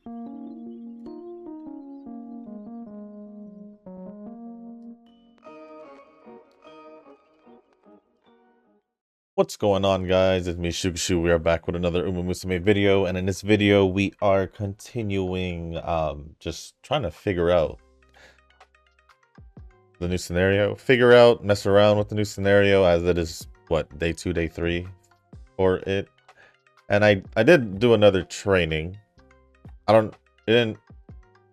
What's going on, guys? It's me, Shukashu. We are back with another Umamusume video, and in this video, we are continuing, just trying to figure out the new scenario. Mess around with the new scenario, as it is, what, day 2, day 3 for it. And I did do another training. It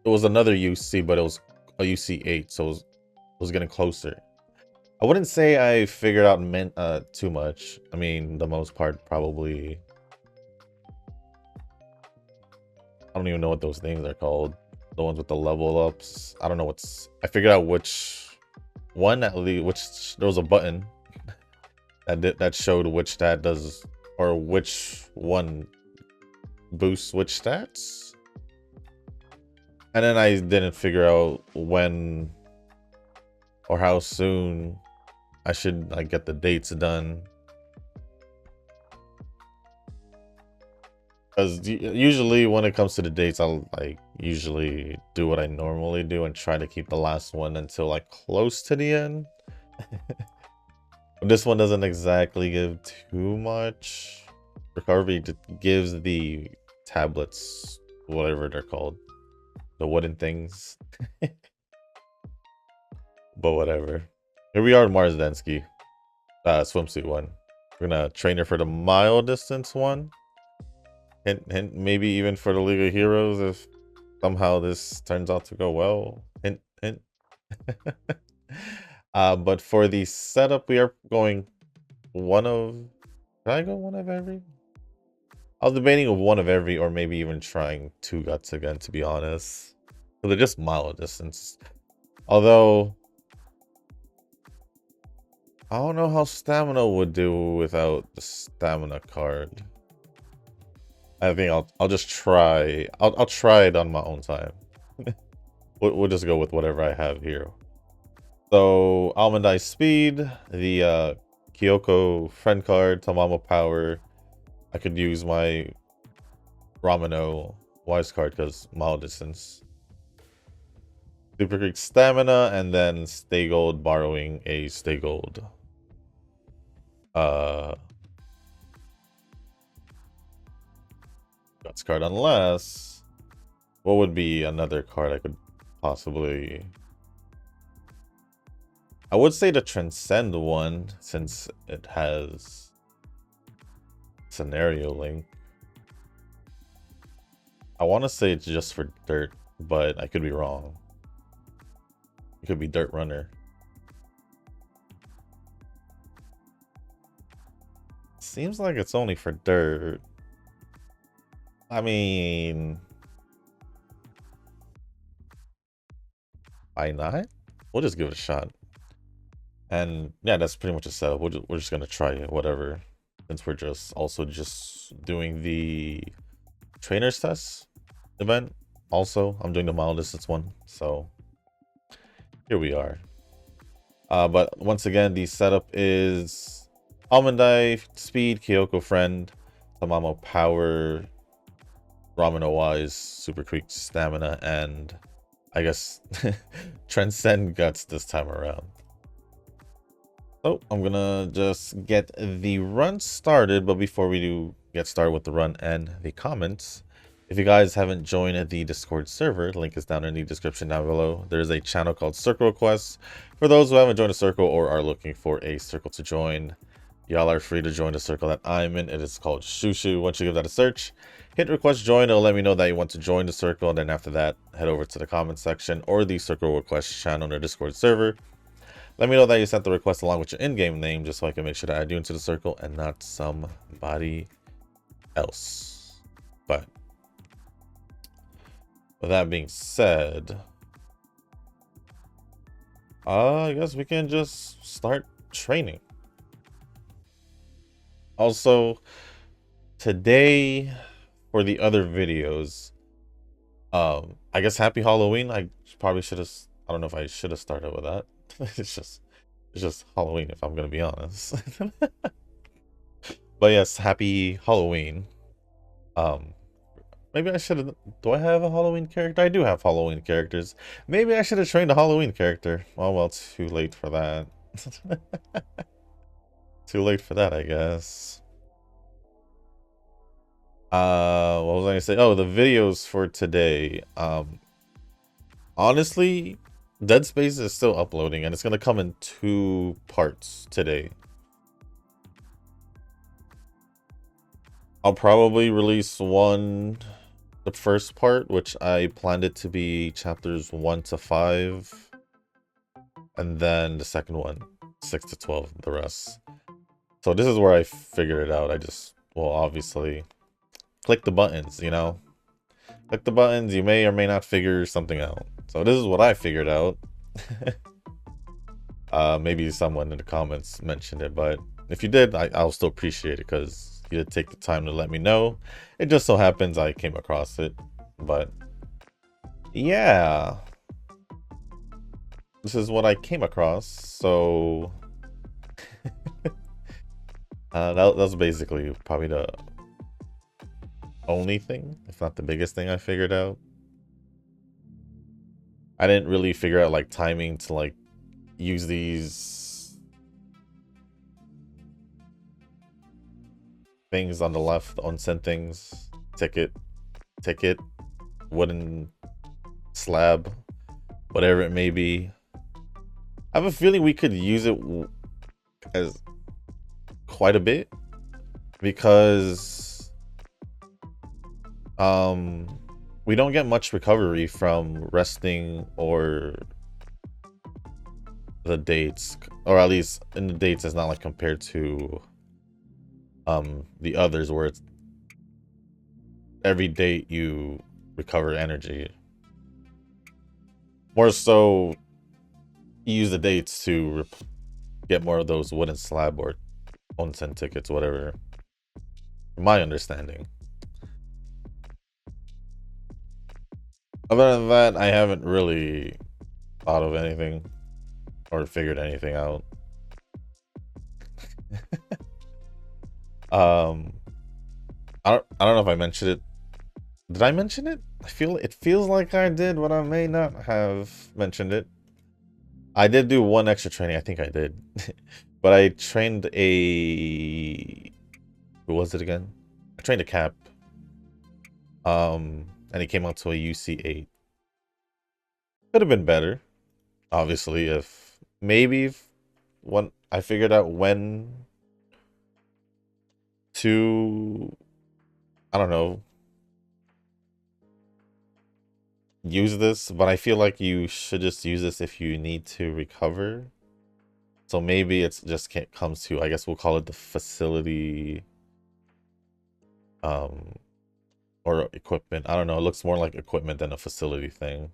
was another UC, but it was a UC 8, so it was getting closer. I wouldn't say I figured out too much. I mean, the most part probably. I don't even know what those things are called. The ones with the level ups. I don't know what's. I figured out which one at least. Which there was a button that showed which stat does, or which one boosts which stats. And then I didn't figure out when or how soon I should get the dates done, because usually when it comes to the dates, I'll usually do what I normally do and try to keep the last one until close to the end. This one doesn't exactly give too much recovery. It gives the tablets, whatever they're called, the wooden things. But whatever. Here we are in Maruzensky, swimsuit one. We're gonna train her for the mile distance one. Hint, maybe even for the League of Heroes if somehow this turns out to go well. Hint. But for the setup, we are going one of. Did I go one of every? I was debating of one of every, or maybe even trying 2 guts again, to be honest. So they're just mile distance. Although I don't know how stamina would do without the stamina card. I think I'll just try. I'll try it on my own time. We'll just go with whatever I have here. So Almond Eye Speed, the Kyoko friend card, Tamamo Power. I could use my Ramino Wise card because mile distance. Super Creek Stamina, and then Stay Gold, borrowing a Stay Gold. Guts card, unless what would be another card I could possibly. I would say the Transcend one, since it has scenario link. I want to say it's just for dirt, but I could be wrong. It could be Dirt Runner. Seems like it's only for dirt. I mean, why not? We'll just give it a shot. And yeah, that's pretty much a setup. We're just gonna try it, whatever. Since we're just doing the trainers test event. Also, I'm doing the mile distance one, so here we are. But once again, the setup is Almond Eye Speed, Kyoko Friend, Tamamo Power, Ramino Wise, Super Creek Stamina, and I guess Transcend Guts this time around. So I'm gonna just get the run started, but before we do get started with the run and the comments, if you guys haven't joined the Discord server, link is down in the description down below. There's a channel called Circle Requests. For those who haven't joined a circle or are looking for a circle to join, y'all are free to join the circle that I'm in. It is called Shushu. Once you give that a search, hit request join. It'll let me know that you want to join the circle, and then after that, head over to the comment section or the Circle Request channel on the Discord server. Let me know that you sent the request along with your in-game name, just so I can make sure to add you into the circle and not somebody else. But with that being said, I guess we can just start training. Also, today for the other videos, I guess Happy Halloween. I probably should have. I don't know if I should have started with that. It's just Halloween, if I'm gonna be honest. But yes, Happy Halloween. Maybe I should have. Do I have a Halloween character? I do have Halloween characters. Maybe I should have trained a Halloween character. Oh well, too late for that. Too late for that, I guess. What was I gonna say? Oh, the videos for today. Honestly, Dead Space is still uploading, and it's gonna come in 2 parts today. I'll probably release one, the first part, which I planned it to be chapters 1 to 5, and then the second one, 6 to 12, the rest. So this is where I figured it out. I just, well, obviously, click the buttons, you know? Click the buttons, you may or may not figure something out. So this is what I figured out. Maybe someone in the comments mentioned it, but if you did, I'll still appreciate it because you did take the time to let me know. It just so happens I came across it, but yeah. This is what I came across, so that's basically probably the only thing, if not the biggest thing I figured out. I didn't really figure out like timing to like use these things on the left, onsen things, ticket, wooden slab, whatever it may be. I have a feeling we could use it as quite a bit because we don't get much recovery from resting or the dates, or at least in the dates it's not like compared to the others where it's every date you recover energy. More so you use the dates to get more of those wooden slab or onsen tickets, whatever, from my understanding. Other than that, I haven't really thought of anything or figured anything out. I don't know if I mentioned it. Did I mention it? It feels like I did, but I may not have mentioned it. I did do one extra training. I think I did. But I trained a... Who was it again? I trained a cap. And he came out to a UC8. Could have been better. Obviously, if... Maybe when I figured out when to... I don't know. Use this, but I feel like you should just use this if you need to recover. So maybe it's just comes to, I guess we'll call it the facility or equipment. I don't know, it looks more like equipment than a facility thing.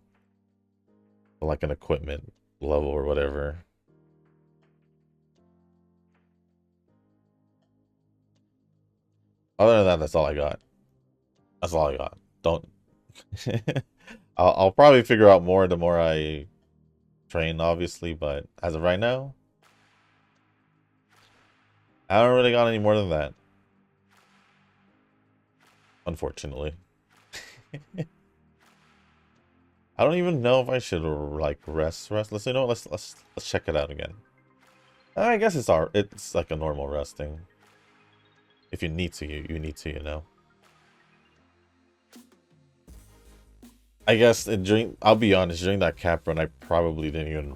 Like an equipment level or whatever. Other than that, that's all I got. That's all I got. Don't I'll probably figure out more the more I train, obviously, but as of right now, I haven't really got any more than that. Unfortunately. I don't even know if I should like rest. Let's you know. Let's check it out again. I guess it's like a normal resting. If you need to, you need to, you know. I guess I'll be honest, during that cap run, I probably didn't even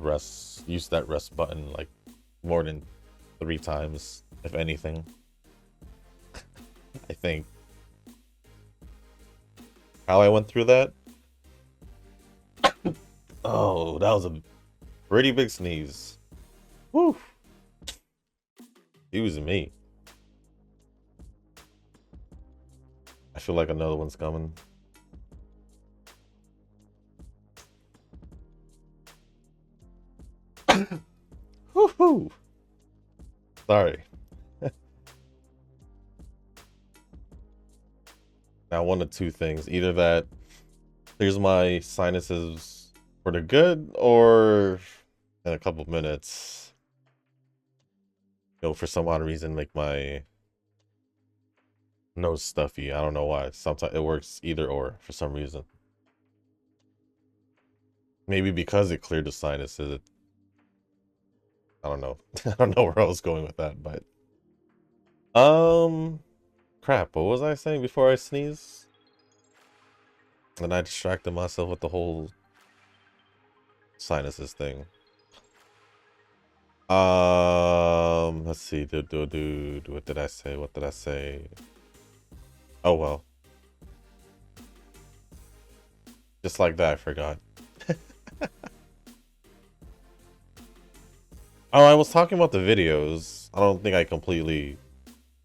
use that rest button like more than 3 times, if anything. I think. How I went through that? Oh, that was a pretty big sneeze. Woo! Excuse me. I feel like another one's coming. Woohoo! Sorry. Now, one of 2 things. Either that clears my sinuses for the good, or in a couple of minutes, for some odd reason, make my no stuffy. I don't know why. Sometimes it works either or for some reason. Maybe because it cleared the sinuses. I don't know. I don't know where I was going with that, but crap. What was I saying before I sneeze? And I distracted myself with the whole sinuses thing. Let's see. What did I say? What did I say? Oh well. Just like that, I forgot. Oh, I was talking about the videos. I don't think I completely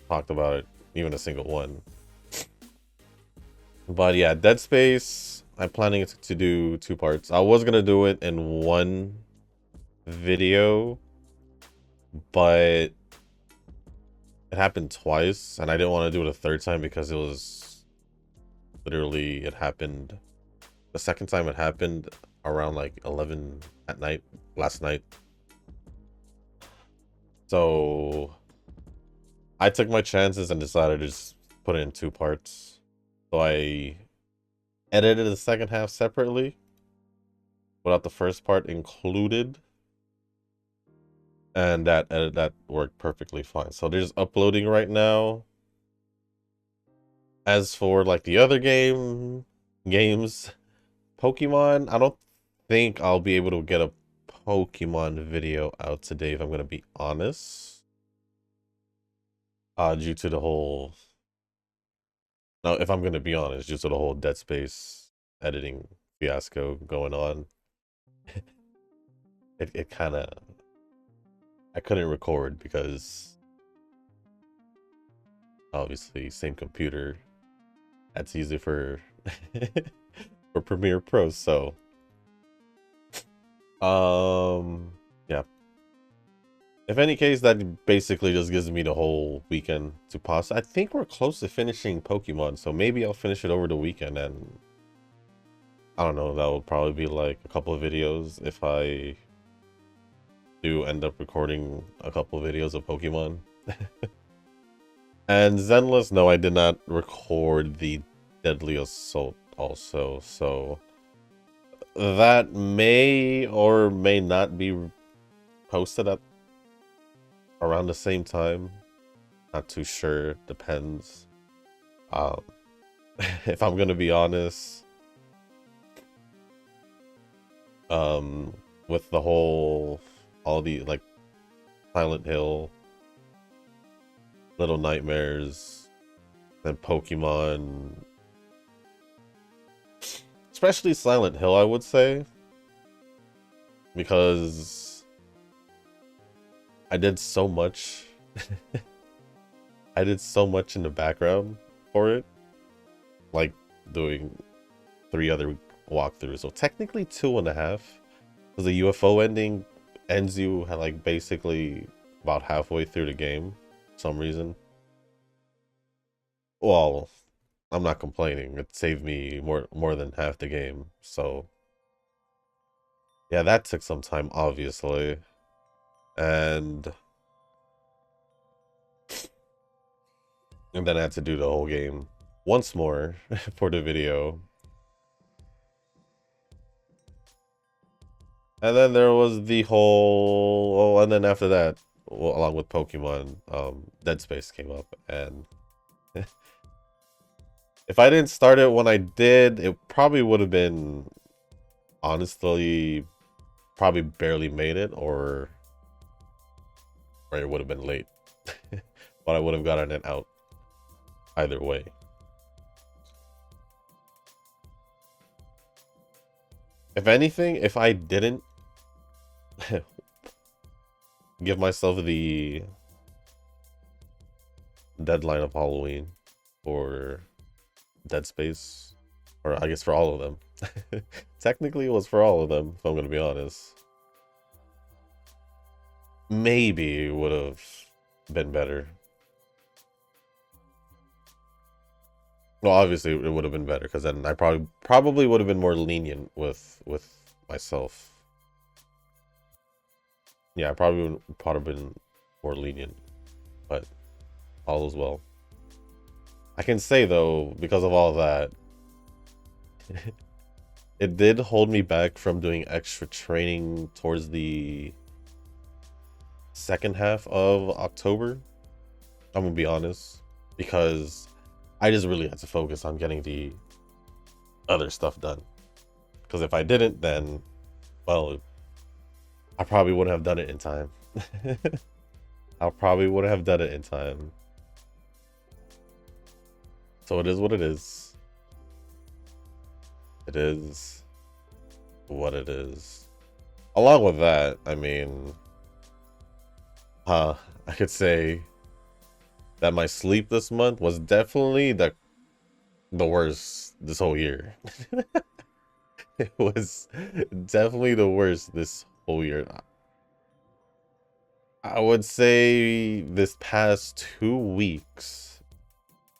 talked about it, even a single one. But yeah, Dead Space, I'm planning to do 2 parts. I was gonna do it in one video, but it happened twice, and I didn't want to do it a third time because it was literally, it happened, the second time it happened around like 11 at night, last night. So I took my chances and decided to just put it in 2 parts. So I edited the second half separately without the first part included, and that worked perfectly fine. So there's uploading right now. As for like the other games, Pokemon, I don't think I'll be able to get a Pokemon video out today, if I'm gonna be honest. Due to the whole, no, if I'm gonna be honest, due to the whole Dead Space editing fiasco going on. It kind of, I couldn't record because obviously same computer. That's easy for for Premiere Pro. So yeah. If any case, that basically just gives me the whole weekend to pause. I think we're close to finishing Pokemon, so maybe I'll finish it over the weekend, and I don't know, that will probably be like a couple of videos if I do end up recording a couple of videos of Pokemon. And Zenless, no, I did not record the Deadly Assault also, so that may or may not be posted at around the same time. Not too sure, depends. If I'm gonna be honest, with the whole, all the like Silent Hill, Little Nightmares, and Pokemon, especially Silent Hill, I would say, because I did so much. I did so much in the background for it, like doing 3 other walkthroughs, so technically 2.5, because the UFO ending ends you at like basically about halfway through the game for some reason. Well, I'm not complaining, it saved me more than half the game. So yeah, that took some time, obviously. And then I had to do the whole game once more for the video. And then there was the whole, oh, and then after that, well, along with Pokemon, Dead Space came up, and if I didn't start it when I did, it probably would have been, honestly, probably barely made it, or it would have been late. But I would have gotten it out either way. If anything, if I didn't give myself the deadline of Halloween for Dead Space, or I guess for all of them. Technically, it was for all of them, if I'm going to be honest. Maybe it would have been better. Well, obviously, it would have been better, because then I probably would have been more lenient with myself. Yeah, I probably would have been more lenient, but all is well. I can say though, because of all that, it did hold me back from doing extra training towards the second half of October. I'm gonna be honest, because I just really had to focus on getting the other stuff done. Because if I didn't, then, well, I probably wouldn't have done it in time. I probably wouldn't have done it in time. So it is what it is. It is what it is. Along with that, I mean, I could say that my sleep this month was definitely the worst this whole year. It was definitely the worst this whole year. I would say this past 2 weeks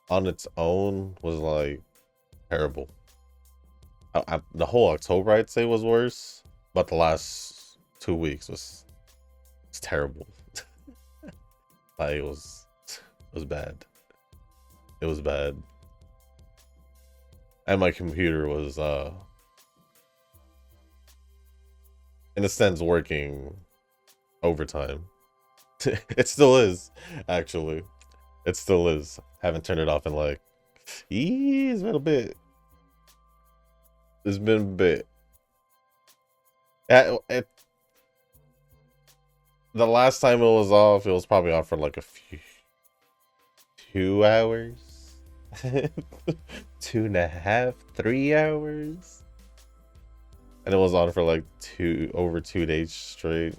on its own was like terrible. The whole October I'd say was worse, but the last 2 weeks was terrible. Like it was bad. It was bad. And my computer was in a sense working overtime. It still is, actually. It still is. Haven't turned it off in like it's been a bit. It's been a bit. The last time it was off, it was probably off for like a few 2 hours. 2.5, 3 hours. And it was on for like over 2 days straight.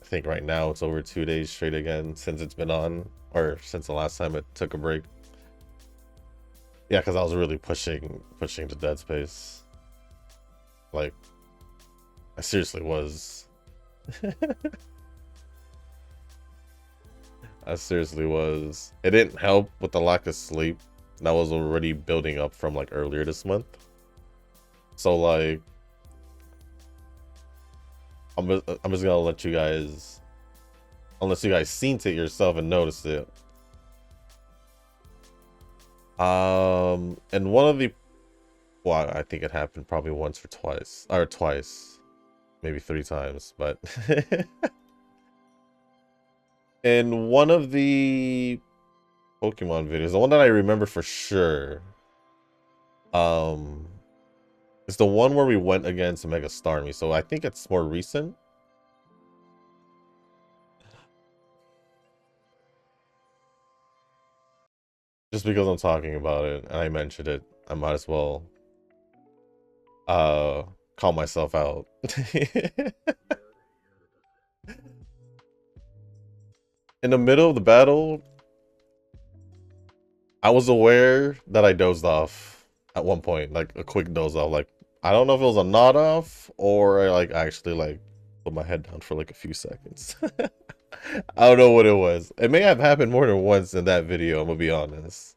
I think right now it's over 2 days straight again since it's been on, or since the last time it took a break. Yeah, because I was really pushing to Dead Space. Like, I seriously was. I seriously was. It didn't help with the lack of sleep that was already building up from like earlier this month. So like, I'm just gonna let you guys, unless you guys seen it yourself and noticed it. And one of the, well, I think it happened probably once or twice, maybe 3 times, but in one of the Pokemon videos, the one that I remember for sure, it's the one where we went against Mega Starmie, so I think it's more recent. Just because I'm talking about it and I mentioned it, I might as well call myself out. In the middle of the battle, I was aware that I dozed off at one point, like a quick doze off. Like, I don't know if it was a nod off or I like actually like put my head down for like a few seconds. I don't know what it was. It may have happened more than once in that video, I'm gonna be honest.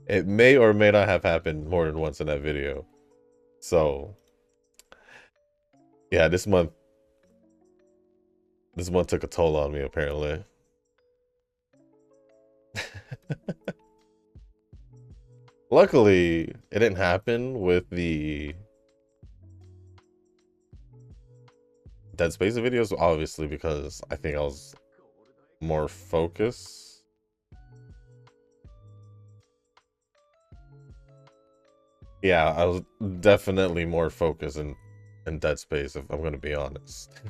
It may or may not have happened more than once in that video. So yeah, this month took a toll on me apparently. Luckily, it didn't happen with the Dead Space videos, obviously, because I think I was more focused. Yeah, I was definitely more focused in Dead Space, if I'm gonna be honest.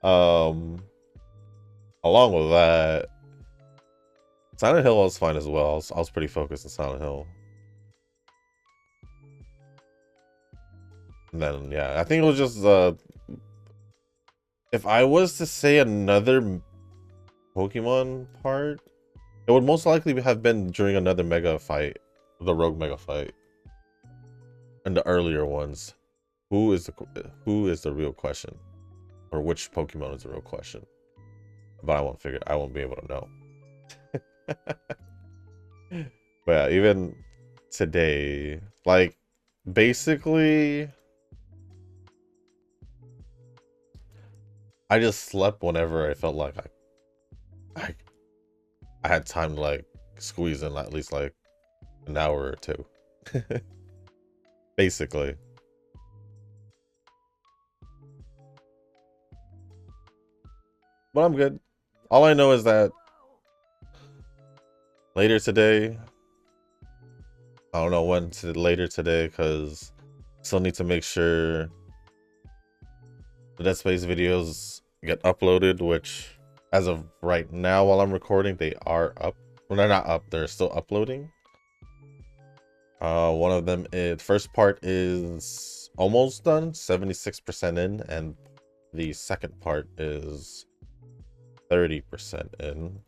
Along with that, Silent Hill was fine as well. I was pretty focused in Silent Hill. And then, yeah, I think it was just, if I was to say another Pokemon part, it would most likely have been during another Mega fight, the Rogue Mega fight. And the earlier ones. Who is the real question? Or which Pokemon is the real question? But I won't be able to know. But yeah, even today, like, basically I just slept whenever I felt like I had time to like squeeze in at least like an hour or two. Basically. But I'm good. All I know is that later today, I don't know when to later today, because still need to make sure the Dead Space videos get uploaded, which as of right now while I'm recording, they are up. Well, they're not up, they're still uploading. One of them is, first part is almost done, 76% in, and the second part is 30% in.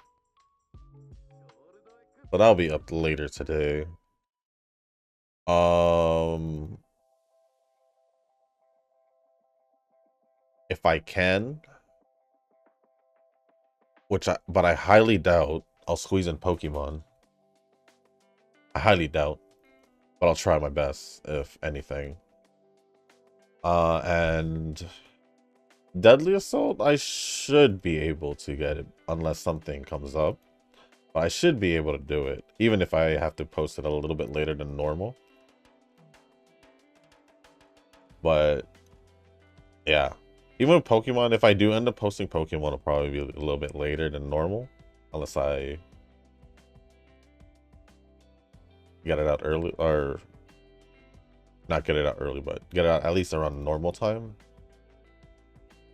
But I'll be up later today. If I can, but I highly doubt, I'll squeeze in Pokemon. I highly doubt, but I'll try my best, if anything. And Deadly Assault, I should be able to get it, unless something comes up. But I should be able to do it, even if I have to post it a little bit later than normal. But, yeah. Even with Pokemon, if I do end up posting Pokemon, it'll probably be a little bit later than normal. Unless I get it out early, or not get it out early, but get it out at least around normal time.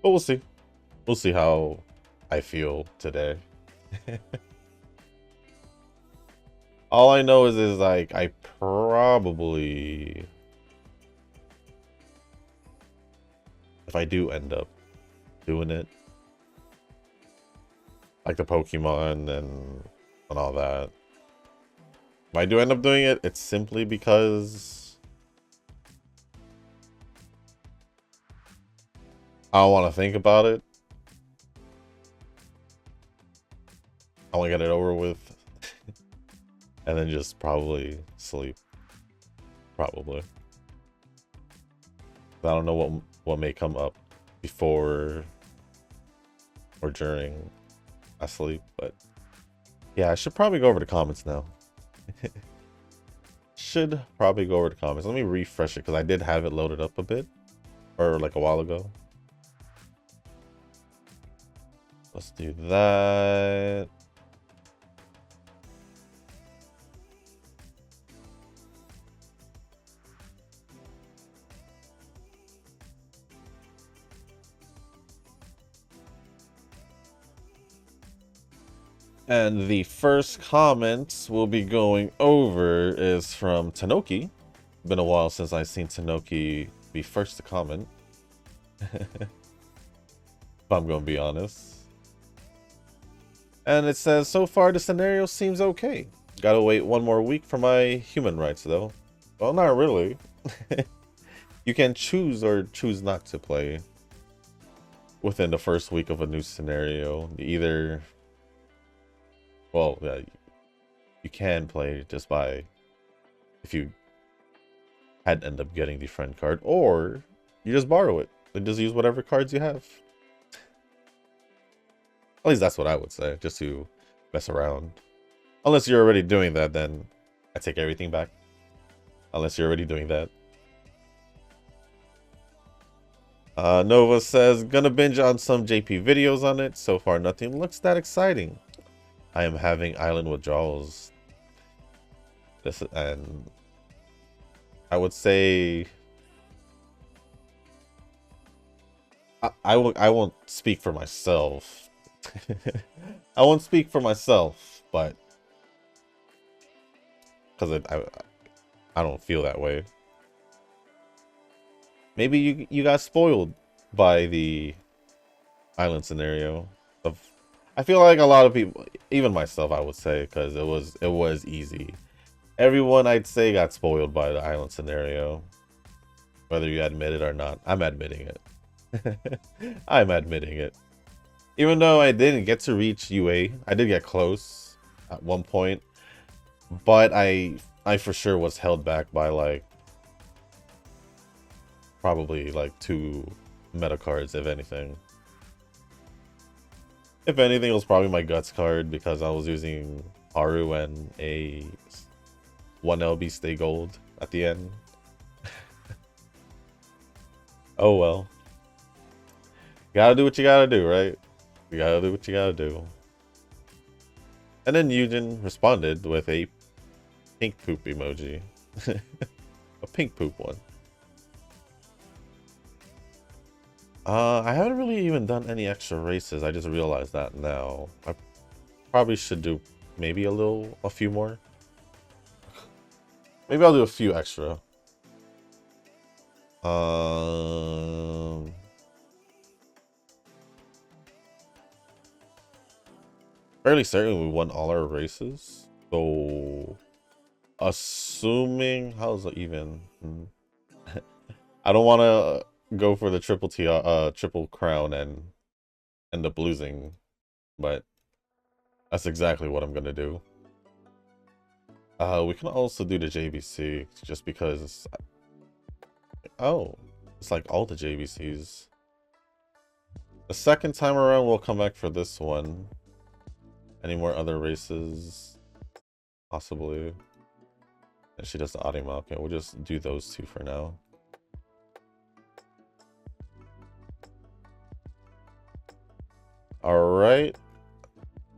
But we'll see. We'll see how I feel today. All I know is like, I probably, if I do end up doing it, like the Pokemon and all that, if I do end up doing it, it's simply because I don't want to think about it. I want to get it over with. And then just probably sleep. Probably. I don't know what may come up before or during I sleep, but yeah, I should probably go over the comments now. Should probably go over the comments. Let me refresh it, because I did have it loaded up a bit, or like a while ago. Let's do that. And the first comment we'll be going over is from Tanoki. Been a while since I've seen Tanoki be first to comment. If I'm going to be honest. And it says, so far the scenario seems okay. Gotta wait one more week for my human rights though. Well, not really. You can choose or choose not to play within the first week of a new scenario. Either... Well, yeah, you can play just by, if you had end up getting the friend card, or you just borrow it and just use whatever cards you have. At least that's what I would say, just to mess around. Unless you're already doing that, then I take everything back. Unless you're already doing that. Nova says, gonna binge on some JP videos on it. So far, nothing looks that exciting. I am having island withdrawals. And I would say I won't speak for myself. I won't speak for myself, but because I don't feel that way. Maybe you got spoiled by the island scenario. I feel like a lot of people, even myself, I would say, because it was easy. Everyone, I'd say, got spoiled by the island scenario, whether you admit it or not. I'm admitting it. I'm admitting it. Even though I didn't get to reach UA, I did get close at one point, but I for sure was held back by like probably like 2 meta cards, if anything. If anything, it was probably my guts card, because I was using Haru and a 1 LB stay gold at the end. Oh well. Gotta do what you gotta do, right? You gotta do what you gotta do. And then Yujin responded with a pink poop emoji. A pink poop one. I haven't really even done any extra races. I just realized that now. I probably should do maybe a few more. Maybe I'll do a few extra. Fairly certain we won all our races. So, assuming how's it even? I don't want to go for the triple crown and end up losing, but that's exactly what I'm gonna do. We can also do the JVC just because. Oh, it's like all the JVCs. The second time around, we'll come back for this one. Any more other races? Possibly. And she does the Arima. Okay, we'll just do those two for now. Alright.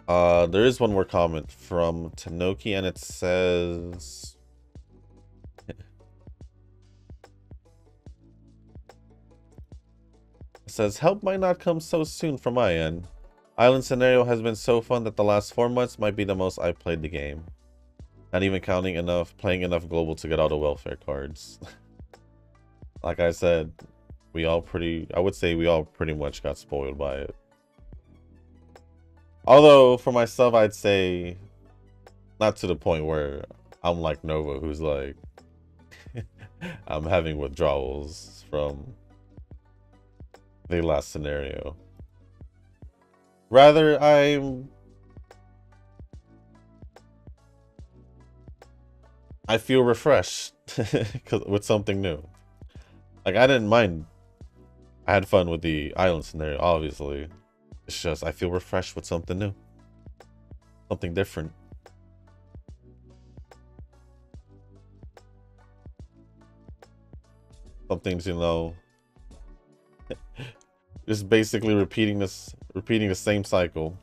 There is one more comment from Tanoki, and it says... It says, help might not come so soon from my end. Island scenario has been so fun that the last 4 months might be the most I've played the game. Not even playing enough global to get all the welfare cards. Like I said, I would say we all pretty much got spoiled by it. Although, for myself, I'd say not to the point where I'm like Nova, who's like, I'm having withdrawals from the last scenario. Rather, I feel refreshed with something new. Like, I didn't mind. I had fun with the island scenario, obviously. It's just, I feel refreshed with something new. Something different. Something's, you know, just basically repeating the same cycle.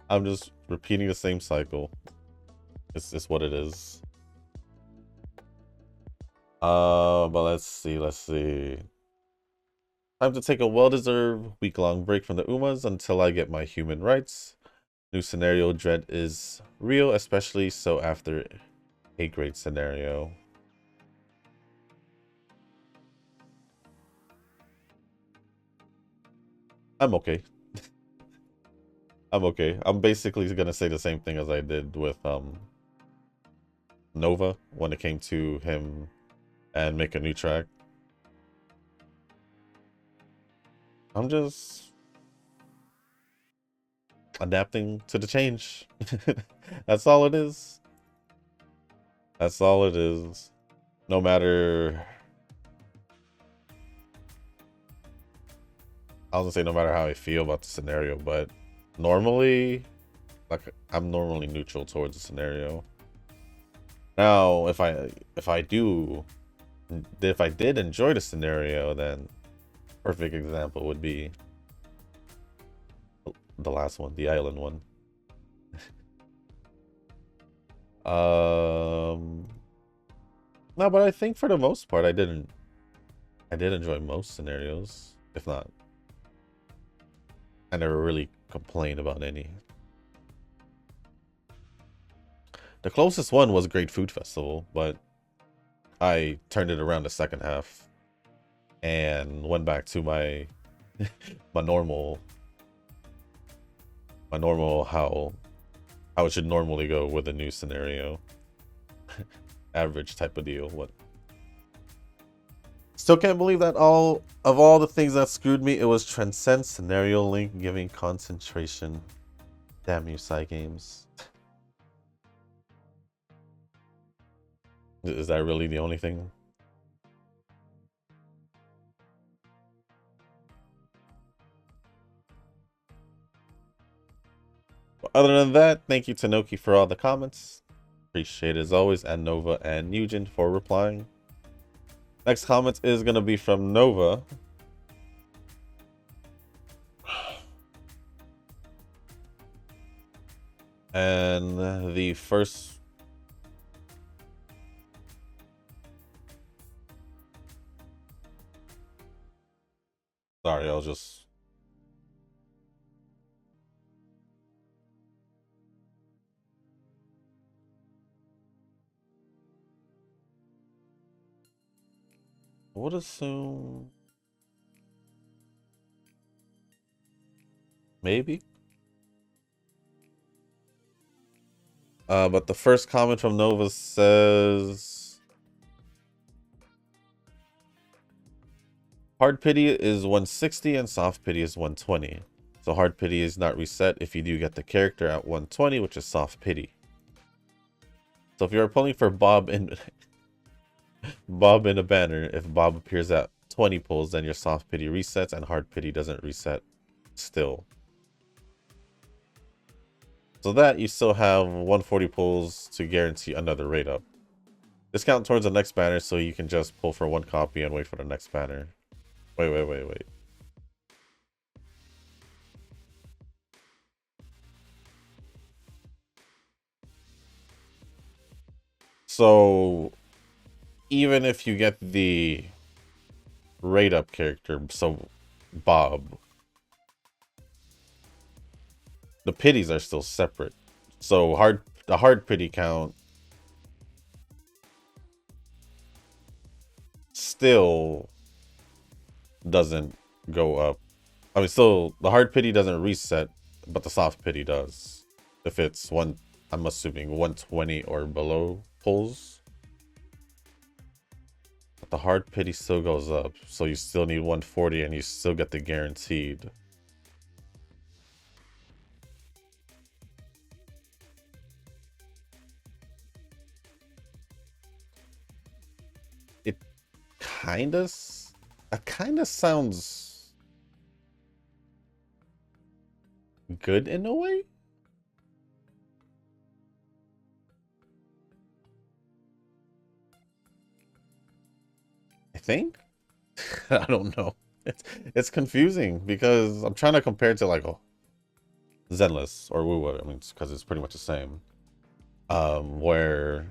I'm just repeating the same cycle. It's just what it is. But let's see. Time to take a well-deserved week-long break from the Umas until I get my human rights. New scenario dread is real, especially so after a great scenario. I'm okay. I'm okay. I'm basically gonna say the same thing as I did with Nova when it came to him and make a new track. I'm just adapting to the change. That's all it is. That's all it is. No matter... I was gonna say no matter how I feel about the scenario, but normally, like, I'm normally neutral towards the scenario. Now, if I did enjoy the scenario, then perfect example would be the last one, the island one. No, but I think for the most part, I did enjoy most scenarios, if not. I never really complained about any. The closest one was Great Food Festival, but I turned it around the second half and went back to my my normal how it should normally go with a new scenario. Average type of deal. What? Still can't believe that all the things that screwed me, it was Transcend Scenario Link giving concentration. Damn you, Cygames. Is that really the only thing? other than that, thank you to Noki for all the comments. Appreciate it as always, and Nova and Nugent for replying. Next comment is going to be from Nova. And the first... Sorry, I'll just... I would assume... Maybe? But the first comment from Nova says... Hard pity is 160 and soft pity is 120. So hard pity is not reset if you do get the character at 120, which is soft pity. So if you're pulling for Bob in Bob in a banner, if Bob appears at 20 pulls, then your soft pity resets and hard pity doesn't reset still. So that you still have 140 pulls to guarantee another rate up. Discount towards the next banner so you can just pull for one copy and wait for the next banner. Wait. So even if you get the rate up character, so Bob, the pities are still separate. So the hard pity count still doesn't go up. I mean, still the hard pity doesn't reset, but the soft pity does. If it's I'm assuming 120 or below pulls. But the hard pity still goes up, so you still need 140 and you still get the guaranteed. It kind of sounds good in a way. I think. I don't know. It's confusing because I'm trying to compare it to like Zenless or WoOOPS. I mean, because it's pretty much the same. Where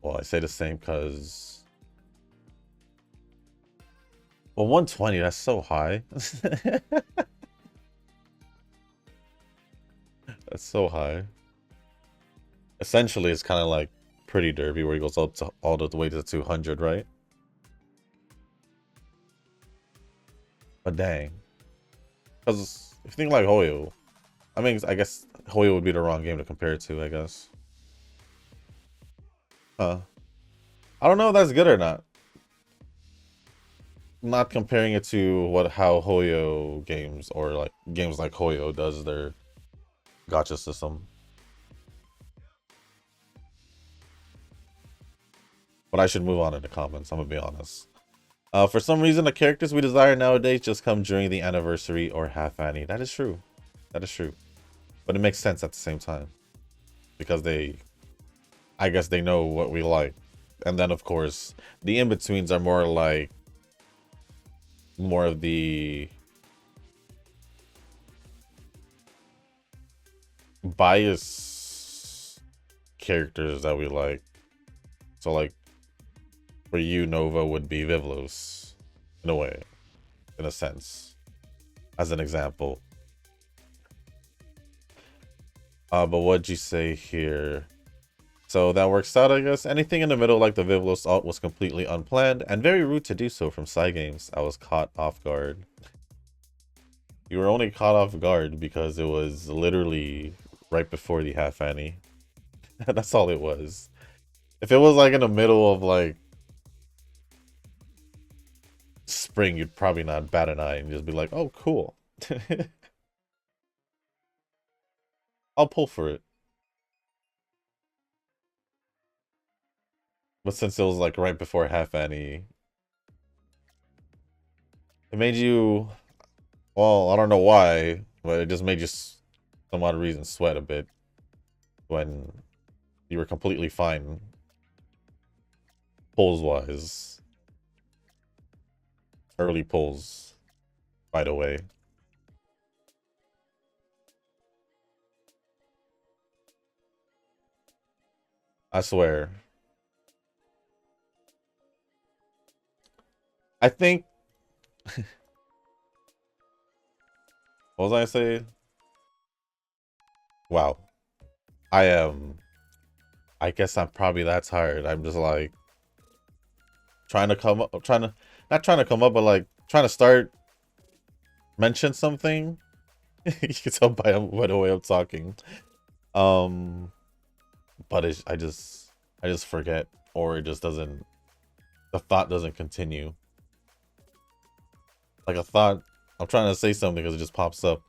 well, I say the same because, well, 120, that's so high. That's so high. Essentially, it's kind of like Pretty Derby, where he goes up to all the way to 200, right? But dang. Because if you think like Hoyo, I mean, I guess Hoyo would be the wrong game to compare it to, I guess. I don't know if that's good or not. Not comparing it to how Hoyo games or like games like Hoyo does their gacha system. But I should move on in the comments, I'm gonna be honest. For some reason, the characters we desire nowadays just come during the anniversary or half annie. That is true. That is true. But it makes sense at the same time. Because I guess they know what we like. And then, of course, the in-betweens are more like more of the bias characters that we like. So like for you, Nova would be Vivlos in a way, in a sense, as an example. But what'd you say here? So that works out, I guess. Anything in the middle like the Vivlos alt was completely unplanned and very rude to do so from Cygames. I was caught off guard. You were only caught off guard because it was literally right before the half annie. That's all it was. If it was like in the middle of like spring, you'd probably not bat an eye and just be like, oh, cool. I'll pull for it. But since it was like right before half annie, it made you, Well, I don't know why, but it just made you some odd reason sweat a bit when you were completely fine pulls wise. Early pulls, by the way. I swear. I think. What was I saying? Wow. I am. I guess I'm probably that tired. I'm just like trying to come up, not trying to come up, but like trying to start mention something. You can tell by the way I'm talking. Um, but I just forget, or it just doesn't. The thought doesn't continue. Like a thought, I'm trying to say something because it just pops up,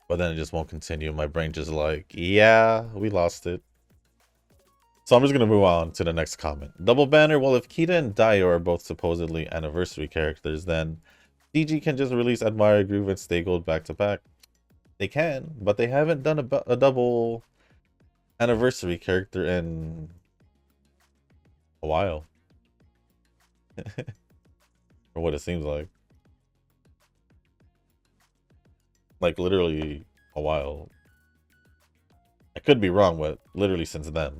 but then it just won't continue. My brain just like, yeah, we lost it. So I'm just gonna move on to the next comment. Double banner. Well, if Kita and Dio are both supposedly anniversary characters, then DG can just release Admire Groove and Stay Gold back to back. They can, but they haven't done a double anniversary character in a while. Or what it seems like. Like literally a while. I could be wrong, but literally since then.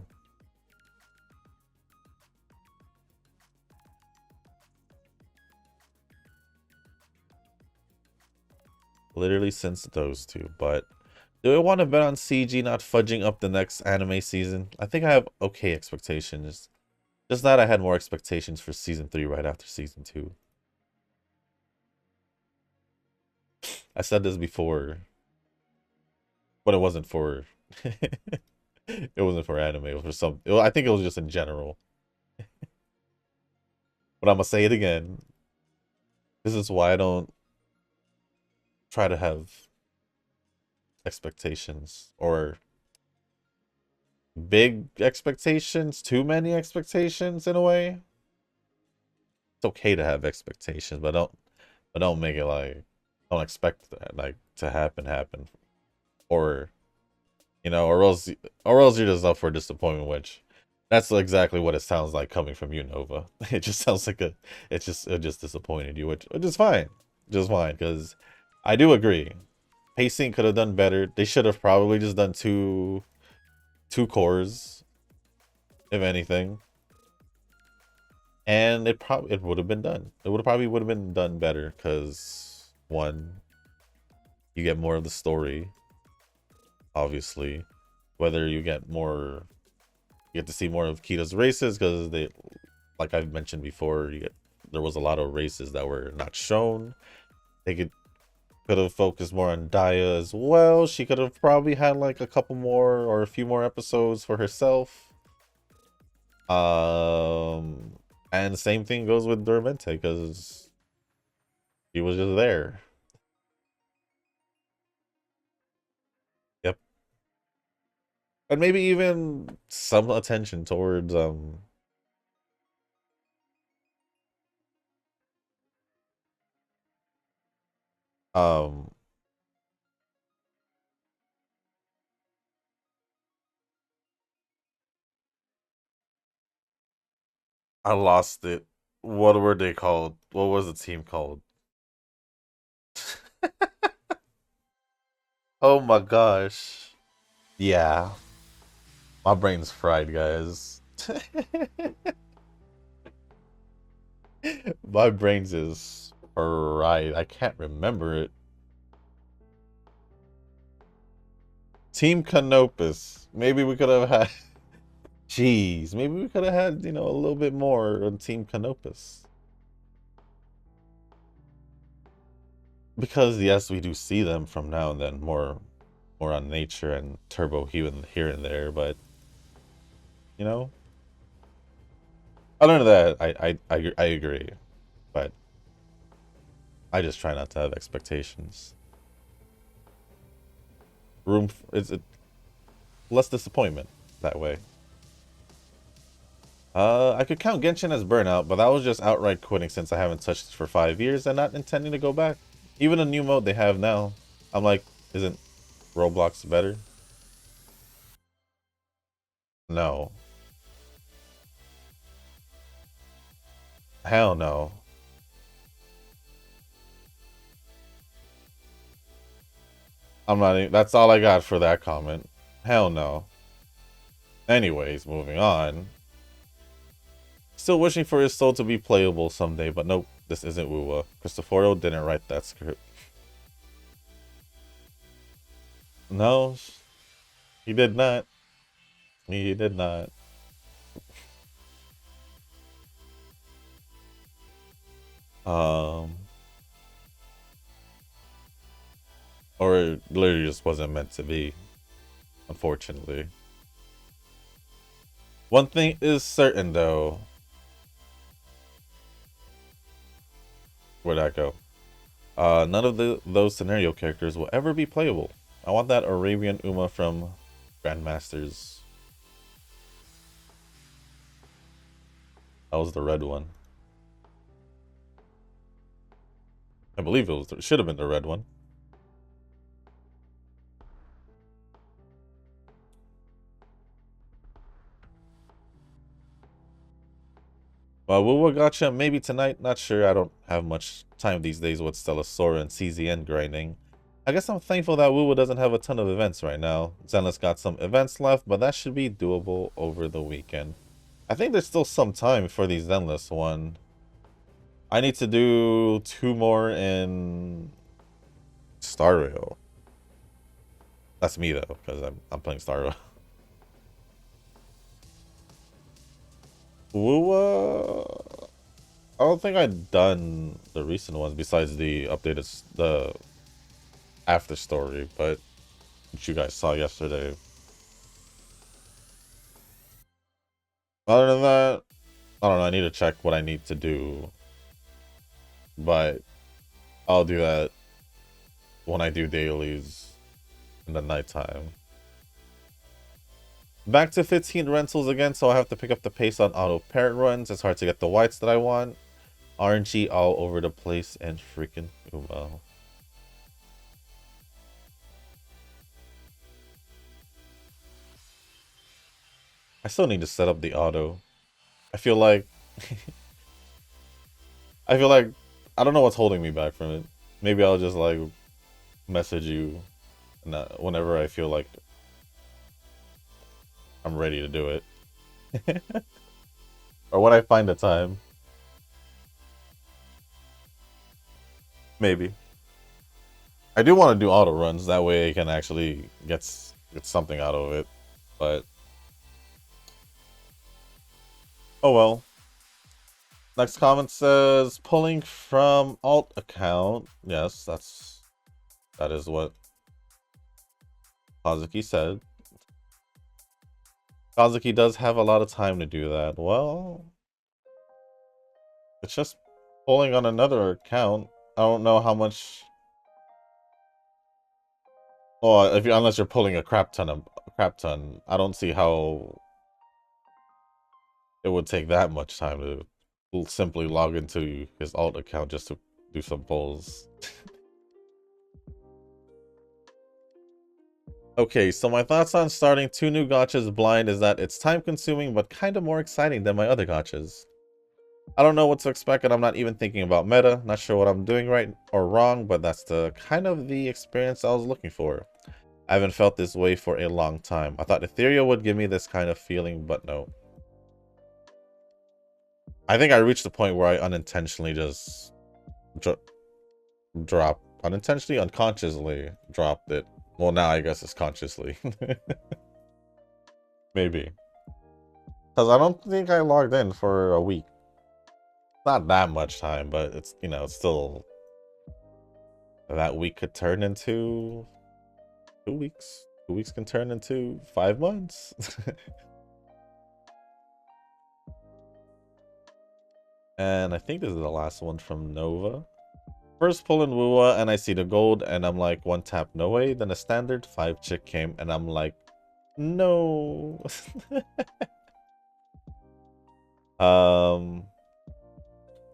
Literally since those two, but do I want to bet on CG not fudging up the next anime season? I think I have okay expectations. Just that I had more expectations for season 3 right after season 2. I said this before, but it wasn't for it wasn't for anime. It was for some. I think it was just in general. But I'm gonna say it again. This is why I don't try to have expectations or big expectations, too many expectations in a way. It's okay to have expectations, but don't make it like don't expect that like to happen, or you know, or else you're just up for disappointment, which that's exactly what it sounds like coming from you, Nova. It just sounds like it just disappointed you, which is fine, just fine, because I do agree. Pacing could have done better. They should have probably just done two cores, if anything. And it would have been done. It would have been done better because one, you get more of the story, obviously. Whether you get to see more of Kita's races because they, like I've mentioned before, there was a lot of races that were not shown. They could have focused more on Daya as well. She could have probably had like a couple more or a few more episodes for herself. And same thing goes with Dormente because he was just there. Yep. And maybe even some attention towards um I lost it. What were they called? What was the team called? Oh my gosh. Yeah. My brain's fried, guys. My brain's is fried. I can't remember it. Team Canopus. Maybe we could have had jeez, maybe we could have had, you know, a little bit more on Team Canopus. Because yes, we do see them from now and then more on Nature and Turbo here and there, but you know, other than that, I agree, but I just try not to have expectations. It's less disappointment that way. I could count Genshin as burnout, but that was just outright quitting since I haven't touched it for 5 years and not intending to go back. Even a new mode they have now. I'm like, isn't Roblox better? No. Hell no. I'm not even, that's all I got for that comment. Hell no. Anyways, moving on. Still wishing for his soul to be playable someday, but nope, this isn't Wuwa. Cristoforo didn't write that script. No, he did not. He did not. Or it literally just wasn't meant to be, unfortunately. One thing is certain, though. Where'd that go? None of those scenario characters will ever be playable. I want that Arabian Uma from Grandmasters. That was the red one. I believe it should have been the red one. Well, Wuwa gotcha maybe tonight. Not sure. I don't have much time these days with Stellasora and CZN grinding. I guess I'm thankful that Wuwa doesn't have a ton of events right now. Zenless got some events left, but that should be doable over the weekend. I think there's still some time for the Zenless one. I need to do 2 more in Star Rail. That's me though, because I'm playing Star Rail. Wuwa, I don't think I've done the recent ones besides the updated the after story, but which you guys saw yesterday. Other than that, I don't know. I need to check what I need to do, but I'll do that when I do dailies in the nighttime. Back to 15 rentals again, so I have to pick up the pace on auto parent runs. It's hard to get the whites that I want. RNG all over the place and freaking Uma. I still need to set up the auto. I feel like I don't know what's holding me back from it. Maybe I'll just like message you whenever I feel like I'm ready to do it. Or when I find the time. Maybe. I do want to do auto runs, that way I can actually get something out of it. But oh well. Next comment says pulling from alt account. Yes, that is what Kazuki said. Kazuki does have a lot of time to do that. Well, it's just pulling on another account. I don't know how much. Well, unless you're pulling a crap ton, I don't see how it would take that much time to simply log into his alt account just to do some pulls. Okay, so my thoughts on starting 2 new gachas blind is that it's time consuming but kind of more exciting than my other gachas. I don't know what to expect and I'm not even thinking about meta, not sure what I'm doing right or wrong, but that's the kind of the experience I was looking for. I haven't felt this way for a long time. I thought Ethereal would give me this kind of feeling, but no. I think I reached the point where I unintentionally just unconsciously dropped it. Well, now I guess it's consciously. Maybe. Because I don't think I logged in for a week. Not that much time, but it's, you know, it's still... That week could turn into 2 weeks. 2 weeks can turn into 5 months. And I think this is the last one from Nova. First pull in Wuwa and I see the gold and I'm like, 1 tap no way. Then a standard 5 chick came and I'm like, no.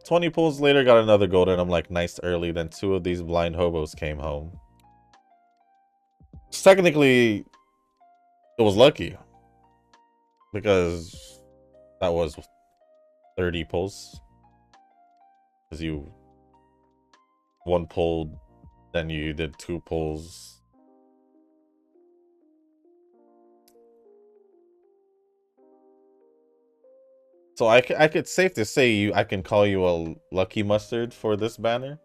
20 pulls later, got another golden. I'm like, nice early. Then 2 of these blind hobos came home. So technically, it was lucky. Because that was 30 pulls. Because you 1 pulled, then you did 2 pulls. So I could safe to say I can call you a lucky mustard for this banner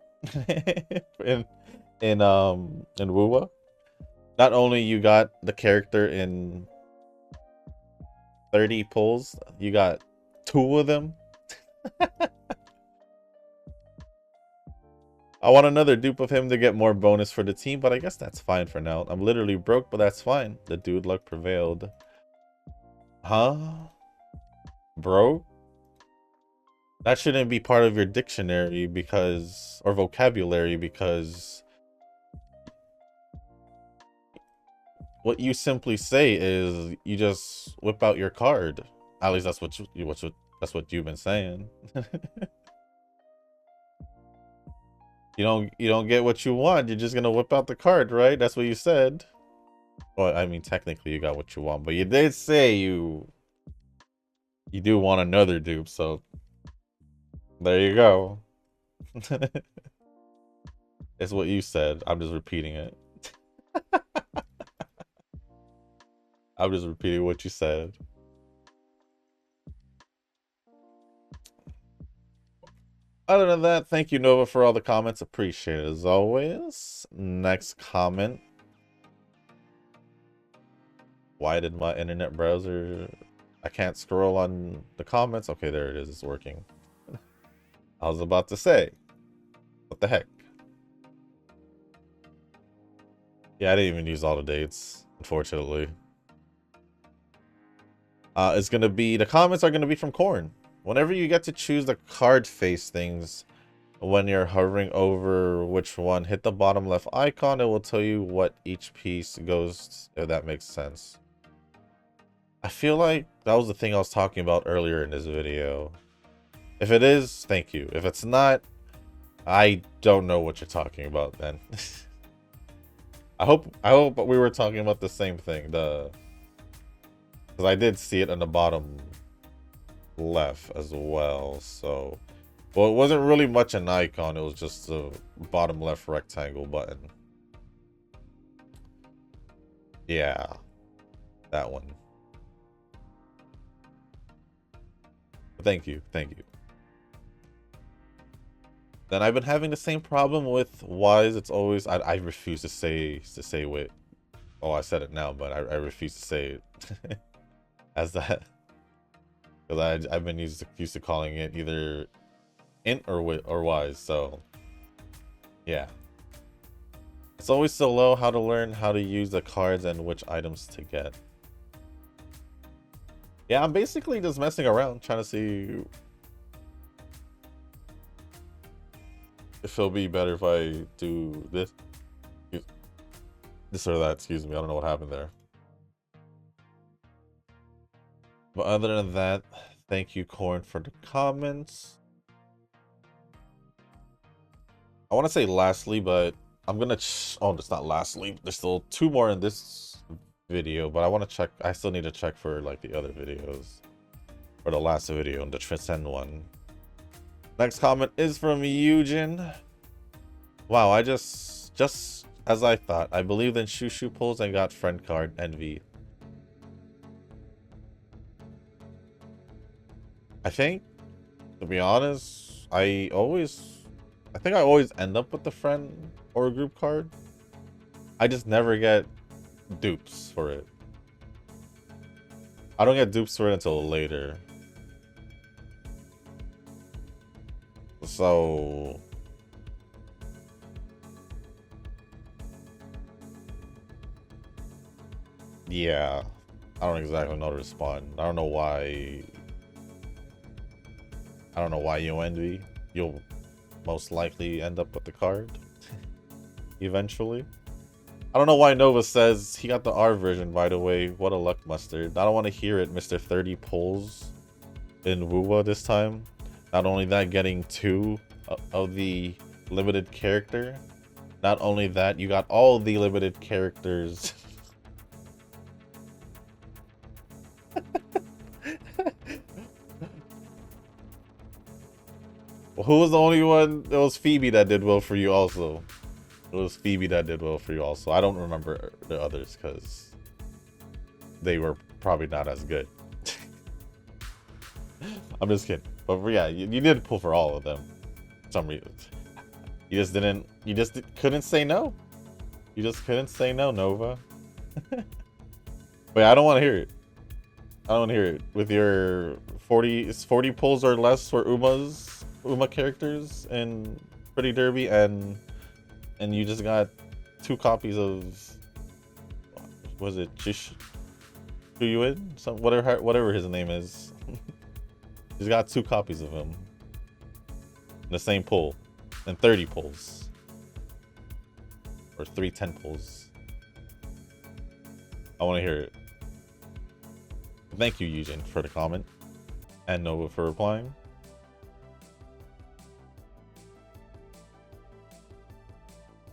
in WoWA. Not only you got the character in 30 pulls, you got 2 of them. I want another dupe of him to get more bonus for the team, but I guess that's fine for now. I'm literally broke, but that's fine. The dude luck prevailed. Huh? Bro? That shouldn't be part of your dictionary because, or vocabulary, because what you simply say is you just whip out your card. At least that's what you've been saying. You don't get what you want. You're just gonna whip out the card, right? That's what you said. Well, I mean, technically you got what you want, but you did say you do want another dupe, so there you go. It's what you said. I'm just repeating it. I'm just repeating what you said. Other than that, thank you, Nova, for all the comments. Appreciate it as always. Next comment. Why did my internet browser... I can't scroll on the comments. Okay, there it is. It's working. I was about to say. What the heck? Yeah, I didn't even use all the dates, unfortunately. It's going to be... The comments are going to be from Corn. Whenever you get to choose the card face things, when you're hovering over which one, hit the bottom left icon. It will tell you what each piece goes, if that makes sense. I feel like that was the thing I was talking about earlier in this video. If it is, thank you. If it's not, I don't know what you're talking about then. I hope we were talking about the same thing. Because I did see it on the bottom left as well. So, well, it wasn't really much an icon. It was just the bottom left rectangle button. Yeah, that one. Thank you. Then I've been having the same problem with whys. It's always I refuse to say wait. Oh, I said it now, but I refuse to say it as that, because I've been used to calling it either int or whys. So yeah, it's always so low. How to learn how to use the cards and which items to get. Yeah, I'm basically just messing around, trying to see if it'll be better if I do this or that. Excuse me, I don't know what happened there. But other than that, thank you, Corn, for the comments. I want to say lastly, but I'm gonna oh, it's not lastly. There's still 2 more in this video, but I want to check. I still need to check for like the other videos, or the last video and the Transcend one. Next comment is from Eugen. Wow, I just as I thought, I believed in shoo pulls and got friend card envy. I think, to be honest, I think I always end up with the friend or a group card. I just never get dupes for it. I don't get dupes for it until later. So yeah, I don't exactly know how to respond. I don't know why you envy. You'll most likely end up with the card eventually. I don't know why Nova says he got the R version, by the way. What a luck mustard. I don't want to hear it, Mr. 30 pulls in WoWA this time. Not only that, getting 2 of the limited character. Not only that, you got all the limited characters. Who was the only one? It was Phoebe that did well for you also. It was Phoebe that did well for you also. I don't remember the others because they were probably not as good. I'm just kidding. But yeah, you did pull for all of them. For some reason. You just didn't. You just couldn't say no. You just couldn't say no, Nova. Wait, I don't want to hear it. I don't want to hear it. With your 40 pulls or less for Uma characters in Pretty Derby, and you just got 2 copies of, was it Chuyuin? Some whatever his name is. He's got 2 copies of him in the same pull, and 30 pulls, or 3 10 pulls. I want to hear it. Thank you, Eugen, for the comment, and Nova for replying.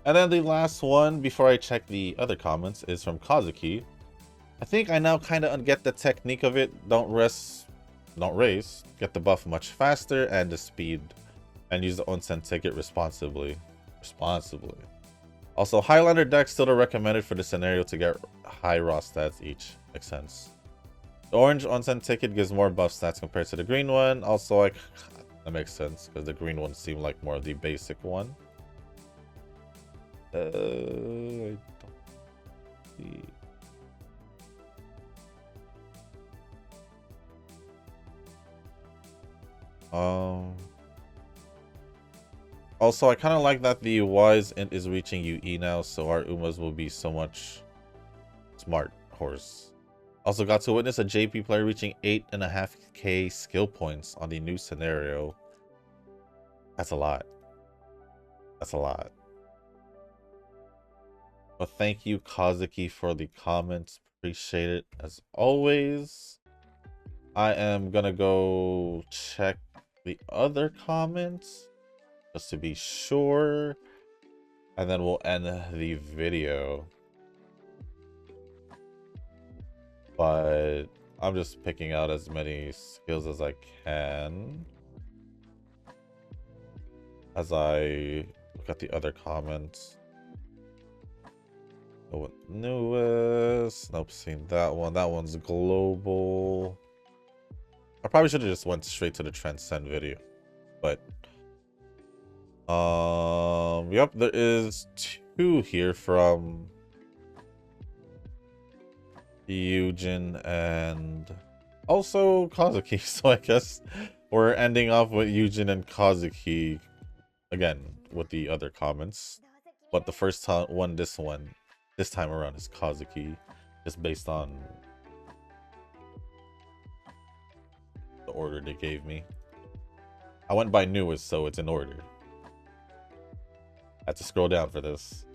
And then the last one before I check the other comments is from Kazuki. I think I now kind of get the technique of it. Don't race, get the buff much faster and the speed, and use the onsen ticket responsibly. Also, Highlander deck still recommended for the scenario to get high raw stats each. Makes sense. The orange onsen ticket gives more buff stats compared to the green one. Also, like, that makes sense because the green one seemed like more of the basic one. I don't see. Also, I kind of like that the Wise is reaching UE now, so our Umas will be so much smart horse. Also got to witness a JP player reaching 8.5k skill points on the new scenario. That's a lot. That's a lot. But thank you, Kazuki, for the comments. Appreciate it as always. I am gonna go check the other comments just to be sure, and then we'll end the video. But I'm just picking out as many skills as I can as I look at the other comments. Oh, newest. Nope, seen that one. That one's global. I probably should have just went straight to the Transcend video, but yep, there is 2 here from Eugen and also Kazuki. So I guess we're ending off with Eugen and Kazuki again with the other comments, but the first one, this time around, is Kazuki, just based on the order they gave me. I went by newest, so it's in order. I had to scroll down for this.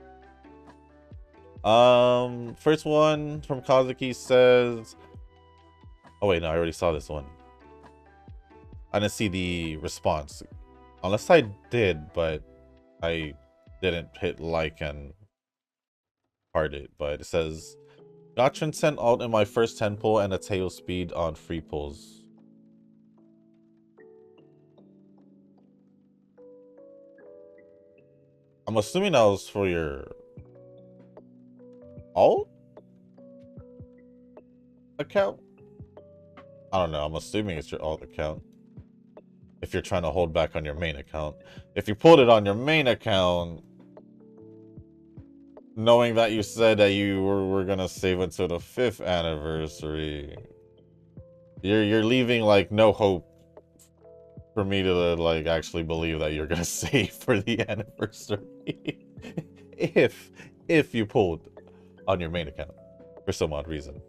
First one from Kazuki says, oh wait, no, I already saw this one. I didn't see the response, unless I did, but I didn't hit like and heart it. But it says, got Transcend alt in my first 10 pull and a tail speed on free pulls. I'm assuming that was for your alt account? I don't know. I'm assuming it's your alt account. If you're trying to hold back on your main account. If you pulled it on your main account, knowing that you said that you were gonna save until the 5th anniversary, you're leaving like no hope for me to like actually believe that you're gonna save for the anniversary. if you pulled on your main account for some odd reason.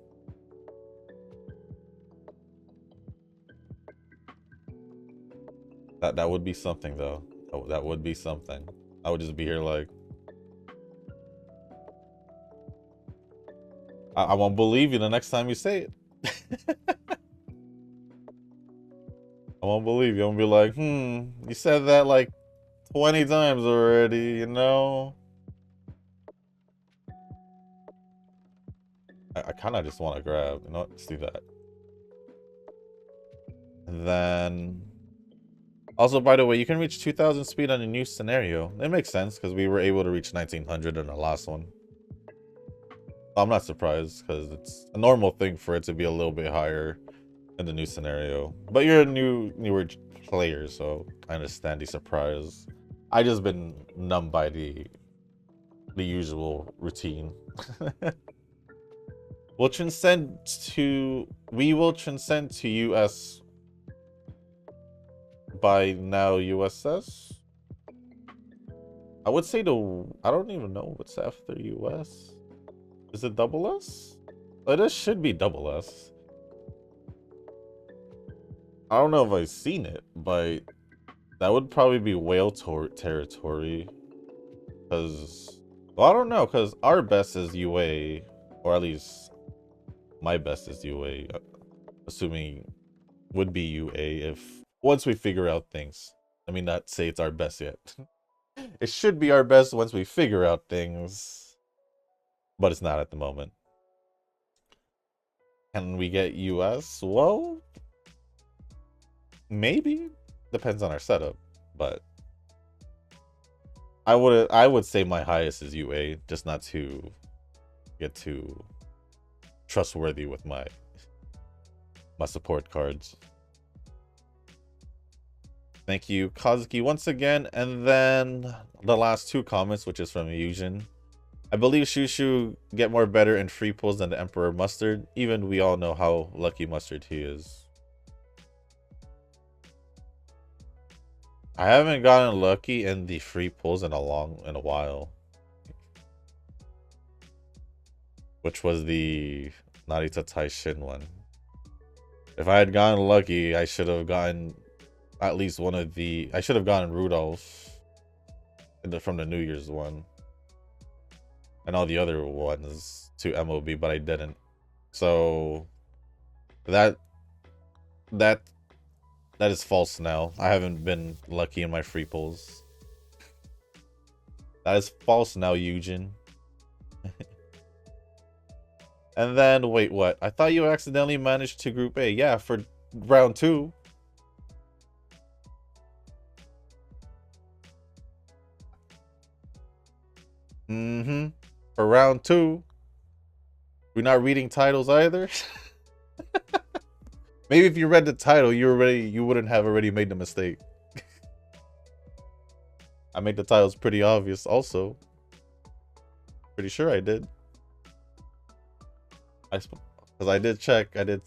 That would be something though. That would be something. I would just be here like, I won't believe you the next time you say it. I won't believe you. I'm gonna be like, you said that like 20 times already, you know? I kind of just want to grab, you know what? Let's do that. And then... Also, by the way, you can reach 2000 speed on a new scenario. It makes sense, because we were able to reach 1900 in the last one. I'm not surprised, because it's a normal thing for it to be a little bit higher in the new scenario. But you're a newer player, so I understand the surprise. I just been numbed by the usual routine. We will transcend to US by now USS. I would say I don't even know what's after US. Is it double S? Oh, this should be double S. I don't know if I've seen it, but that would probably be whale territory. Because, well, I don't know, because our best is UA, or at least my best is UA, assuming would be UA if once we figure out things. Let me not say it's our best yet. It should be our best once we figure out things, but it's not at the moment. Can we get US? Well, maybe. Depends on our setup, but I would say my highest is UA, just not to get too trustworthy with my support cards. Thank you, Kazuki, once again. And then the last two comments, which is from Yujin. I believe Shushu get more better in free pulls than the Emperor Mustard. Even we all know how lucky Mustard he is. I haven't gotten lucky in the free pulls in a while. Which was the Narita Taishin one. If I had gotten lucky, I should have gotten at least one of the... I should have gotten Rudolph from the New Year's one. And all the other ones to MOB, but I didn't. So... That is false now. I haven't been lucky in my free pulls. That is false now, Eugen. And then, wait, what? I thought you accidentally managed to Group A. Yeah, for round 2. For round 2. We're not reading titles either. Maybe if you read the title, you wouldn't have already made the mistake. I made the titles pretty obvious also. Pretty sure I did. Because I did check. I did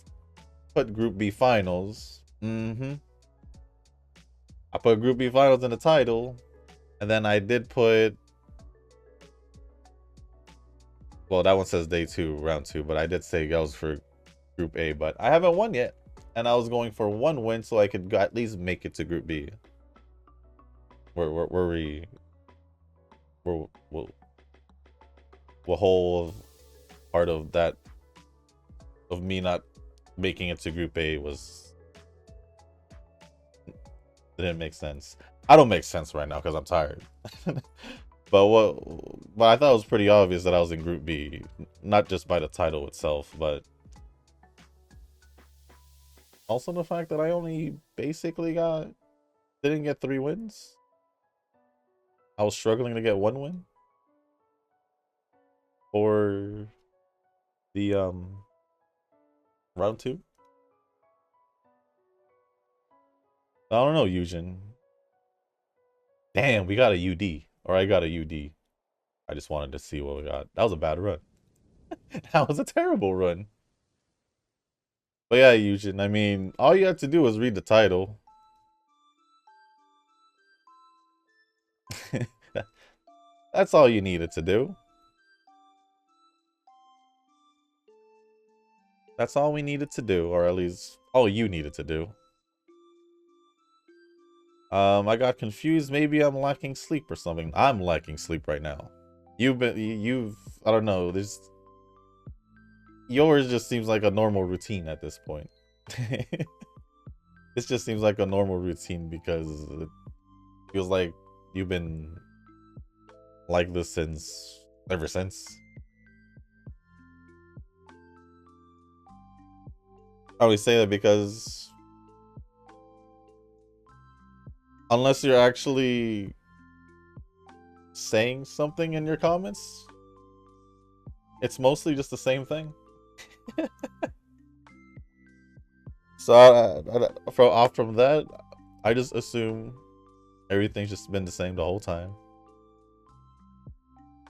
put Group B finals. I put Group B finals in the title. And then I did put... Well, that one says day 2, round 2. But I did say that was for Group A. But I haven't won yet. And I was going for 1 win so I could at least make it to Group B. We'll whole part of that, of me not making it to Group A was... It didn't make sense. I don't make sense right now because I'm tired. But I thought it was pretty obvious that I was in Group B. Not just by the title itself, but... Also the fact that I only basically didn't get 3 wins. I was struggling to get 1 win. For the round 2. I don't know, Eugen. Damn, we got a UD. Or I got a UD. I just wanted to see what we got. That was a bad run. That was a terrible run. But yeah, Eugen, I mean, all you have to do is read the title. That's all you needed to do. That's all we needed to do, or at least all you needed to do. I got confused. Maybe I'm lacking sleep or something. I'm lacking sleep right now. I don't know. Yours just seems like a normal routine at this point. This just seems like a normal routine because it feels like you've been like this ever since. I always say that because unless you're actually saying something in your comments, it's mostly just the same thing. So from that, I just assume everything's just been the same the whole time.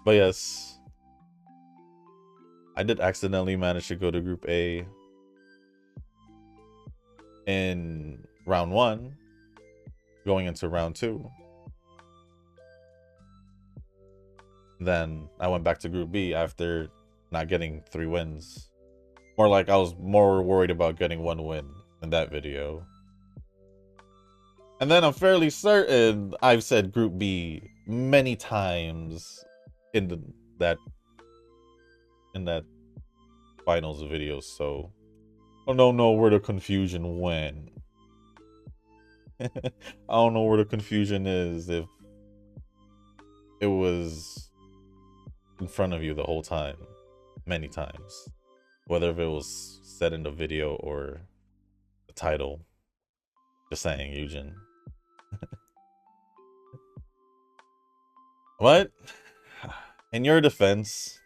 But yes, I did accidentally manage to go to Group A in round 1, going into round 2. Then I went back to Group B after not getting 3 wins. More like I was more worried about getting 1 win in that video. And then I'm fairly certain I've said Group B many times in that finals video, so I don't know where the confusion went. I don't know where the confusion is, if it was in front of you the whole time, many times. Whether if it was said in the video or the title. Just saying, Eugen. What? In your defense,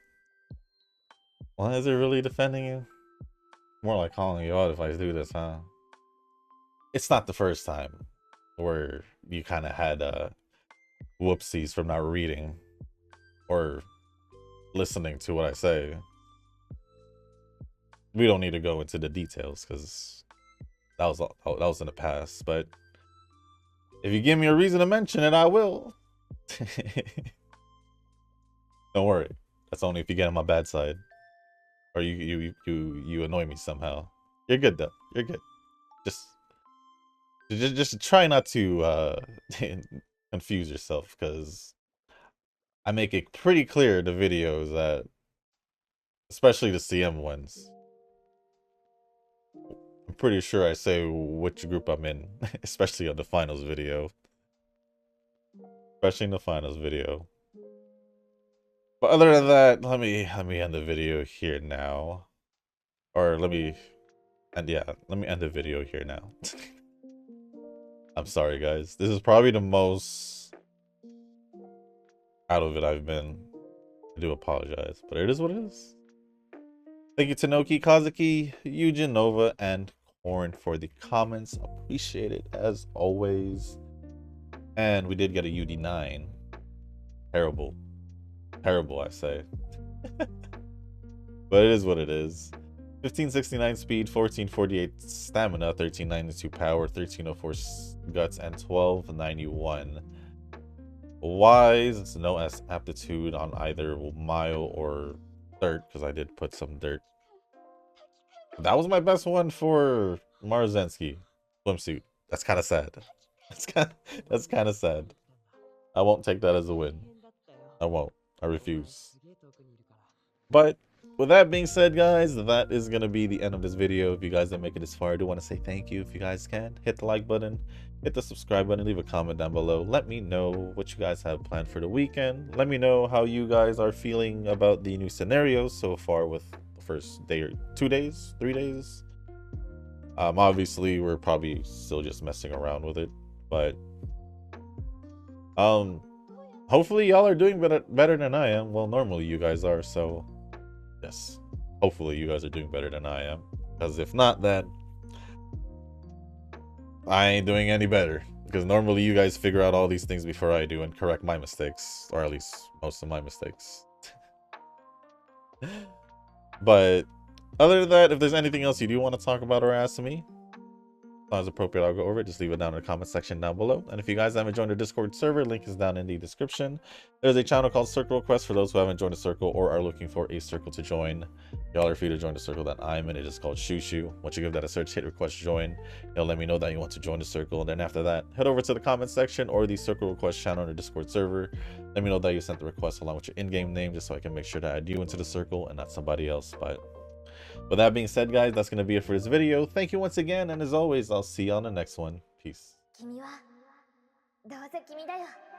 well, is it really defending you? More like calling you out if I do this, huh? It's not the first time where you kind of had whoopsies from not reading or listening to what I say. We don't need to go into the details because that was in the past. But if you give me a reason to mention it, I will. Don't worry. That's only if you get on my bad side, or you annoy me somehow. You're good though. You're good. Just try not to confuse yourself, because I make it pretty clear in the videos that, especially the CM ones, I'm pretty sure I say which group I'm in, especially on the finals video. Especially in the finals video. But other than that, let me end the video here now. Or let me end the video here now. I'm sorry, guys. This is probably the most out of it I've been. I do apologize, but it is what it is. Thank you to Noki, Kazuki, Eugen, Nova, and Corn for the comments. Appreciate it as always. And we did get a UD9. Terrible. Terrible, I say. But it is what it is. 1569 speed, 1448 stamina, 1392 power, 1304 guts, and 1291 wise. No S aptitude on either mile or dirt, because I did put some dirt. That was my best one for Maruzensky swimsuit. That's kind of sad. That's kind of sad. I won't take that as a win. I won't. I refuse. But with that being said, guys, that is going to be the end of this video. If you guys didn't make it this far, I do want to say thank you. If you guys can, hit the like button, hit the subscribe button, leave a comment down below. Let me know what you guys have planned for the weekend. Let me know how you guys are feeling about the new scenarios so far with the first day or 2 days, 3 days. Obviously, we're probably still just messing around with it, but hopefully y'all are doing better than I am. Well, normally you guys are, so yes, hopefully you guys are doing better than I am, because if not, then I ain't doing any better, because normally you guys figure out all these things before I do and correct my mistakes, or at least most of my mistakes. But other than that, if there's anything else you do want to talk about or ask me, as appropriate, I'll go over it. Just leave it down in the comment section down below. And if you guys haven't joined the Discord server, link is down in the description. There's a channel called Circle Request for those who haven't joined a circle or are looking for a circle to join. Y'all are free to join the circle that I'm in. It is called Shoo. Once you give that a search, hit request join. It'll let me know that you want to join the circle. And then after that, head over to the comment section or the Circle Request channel on the Discord server. Let me know that you sent the request along with your in-game name, just so I can make sure to add you into the circle and not somebody else. But With that being said, guys, that's going to be it for this video. Thank you once again, and as always, I'll see you on the next one. Peace. 君はどうせ君だよ。